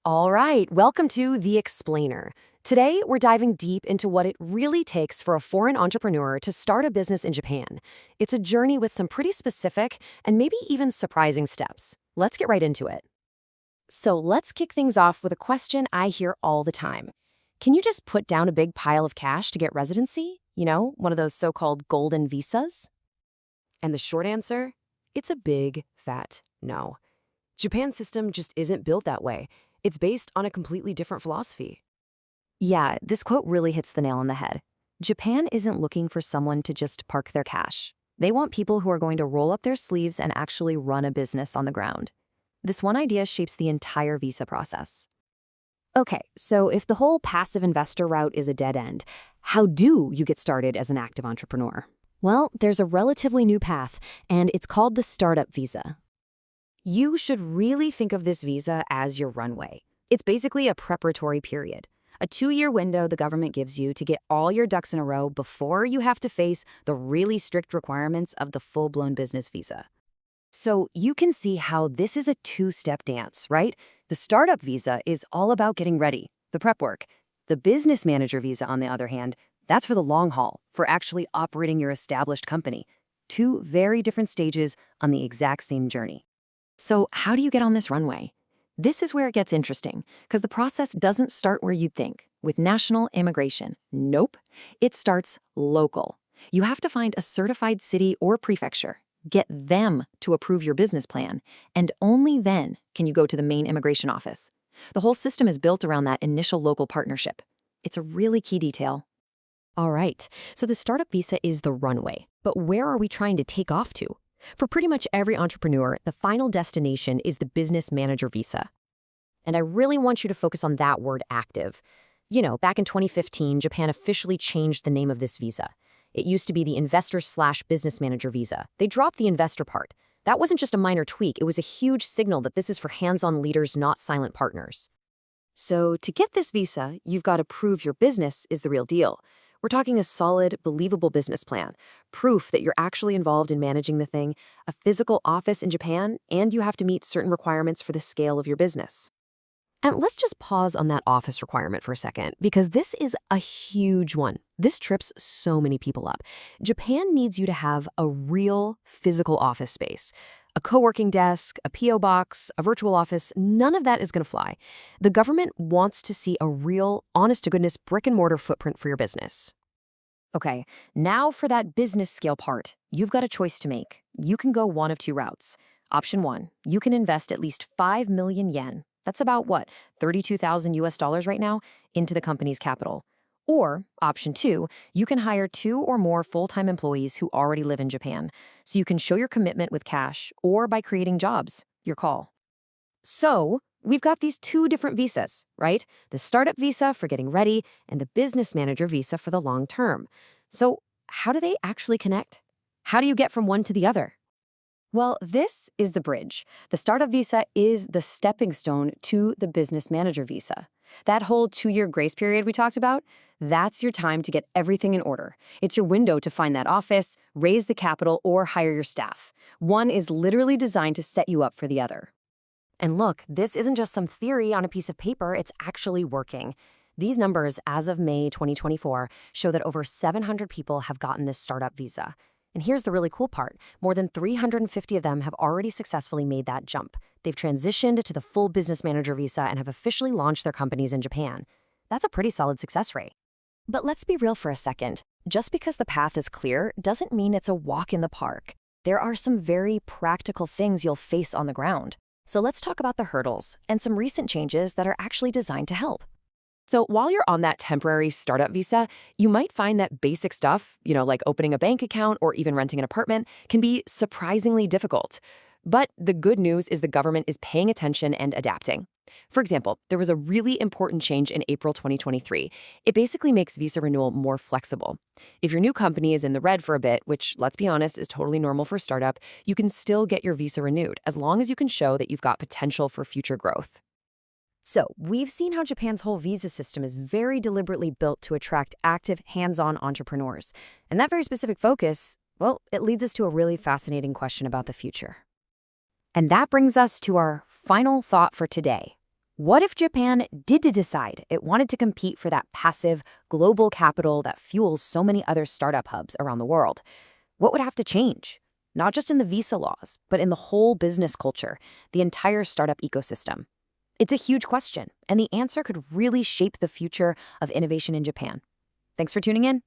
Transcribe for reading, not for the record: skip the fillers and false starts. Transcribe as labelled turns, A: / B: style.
A: All right, welcome to The Explainer. Today, we're diving deep into what it really takes for a foreign entrepreneur to start a business in Japan. It's a journey with some pretty specific and maybe even surprising steps. Let's get right into it. So let's kick things off with a question I hear all the time. Can you just put down a big pile of cash to get residency? You know, one of those so-called golden visas? And the short answer? It's a big, fat no. Japan's system just isn't built that way. It's based on a completely different philosophy. Yeah, this quote really hits the nail on the head. Japan isn't looking for someone to just park their cash. They want people who are going to roll up their sleeves and actually run a business on the ground. This one idea shapes the entire visa process. Okay, so if the whole passive investor route is a dead end, how do you get started as an active entrepreneur? Well, there's a relatively new path, and it's called the startup visa. You should really think of this visa as your runway. It's basically a preparatory period, a 2-year window the government gives you to get all your ducks in a row before you have to face the really strict requirements of the full-blown business visa. So you can see how this is a two-step dance, right? The startup visa is all about getting ready, the prep work. The business manager visa, on the other hand, that's for the long haul, for actually operating your established company. Two very different stages on the exact same journey. So how do you get on this runway? This is where it gets interesting, because the process doesn't start where you'd think, with national immigration. Nope. It starts local. You have to find a certified city or prefecture, get them to approve your business plan, and only then can you go to the main immigration office. The whole system is built around that initial local partnership. It's a really key detail. All right, so the startup visa is the runway, but where are we trying to take off to? For pretty much every entrepreneur, the final destination is the business manager visa. And I really want you to focus on that word active. You know, back in 2015, Japan officially changed the name of this visa. It used to be the investor/business manager visa. They dropped the investor part. That wasn't just a minor tweak, it was a huge signal that this is for hands-on leaders, not silent partners. So to get this visa, you've got to prove your business is the real deal. We're talking a solid, believable business plan, proof that you're actually involved in managing the thing, a physical office in Japan, and you have to meet certain requirements for the scale of your business. And let's just pause on that office requirement for a second, because this is a huge one. This trips so many people up. Japan needs you to have a real physical office space. A co-working desk, a P.O. box, a virtual office, none of that is going to fly. The government wants to see a real, honest-to-goodness brick-and-mortar footprint for your business. Okay, now for that business scale part, you've got a choice to make. You can go one of two routes. Option 1, you can invest at least 5 million yen. That's about what, 32,000 US dollars right now, into the company's capital. Or, option 2, you can hire 2 or more full-time employees who already live in Japan, so you can show your commitment with cash or by creating jobs. Your call. So, we've got these 2 different visas, right? The startup visa for getting ready and the business manager visa for the long term. So, how do they actually connect? How do you get from one to the other? Well, this is the bridge. The startup visa is the stepping stone to the business manager visa. That whole 2-year grace period we talked about, that's your time to get everything in order. It's your window to find that office, raise the capital, or hire your staff. One is literally designed to set you up for the other. And look, this isn't just some theory on a piece of paper, it's actually working. These numbers, as of May 2024, show that over 700 people have gotten this startup visa. And here's the really cool part. More than 350 of them have already successfully made that jump. They've transitioned to the full business manager visa and have officially launched their companies in Japan. That's a pretty solid success rate. But let's be real for a second. Just because the path is clear doesn't mean it's a walk in the park. There are some very practical things you'll face on the ground. So let's talk about the hurdles and some recent changes that are actually designed to help. So while you're on that temporary startup visa, you might find that basic stuff, like opening a bank account or even renting an apartment, can be surprisingly difficult. But the good news is the government is paying attention and adapting. For example, there was a really important change in April 2023. It basically makes visa renewal more flexible. If your new company is in the red for a bit, which, let's be honest, is totally normal for a startup, you can still get your visa renewed as long as you can show that you've got potential for future growth. So, we've seen how Japan's whole visa system is very deliberately built to attract active, hands-on entrepreneurs. And that very specific focus, well, it leads us to a really fascinating question about the future. And that brings us to our final thought for today. What if Japan did decide it wanted to compete for that passive global capital that fuels so many other startup hubs around the world? What would have to change? Not just in the visa laws, but in the whole business culture, the entire startup ecosystem. It's a huge question, and the answer could really shape the future of innovation in Japan. Thanks for tuning in.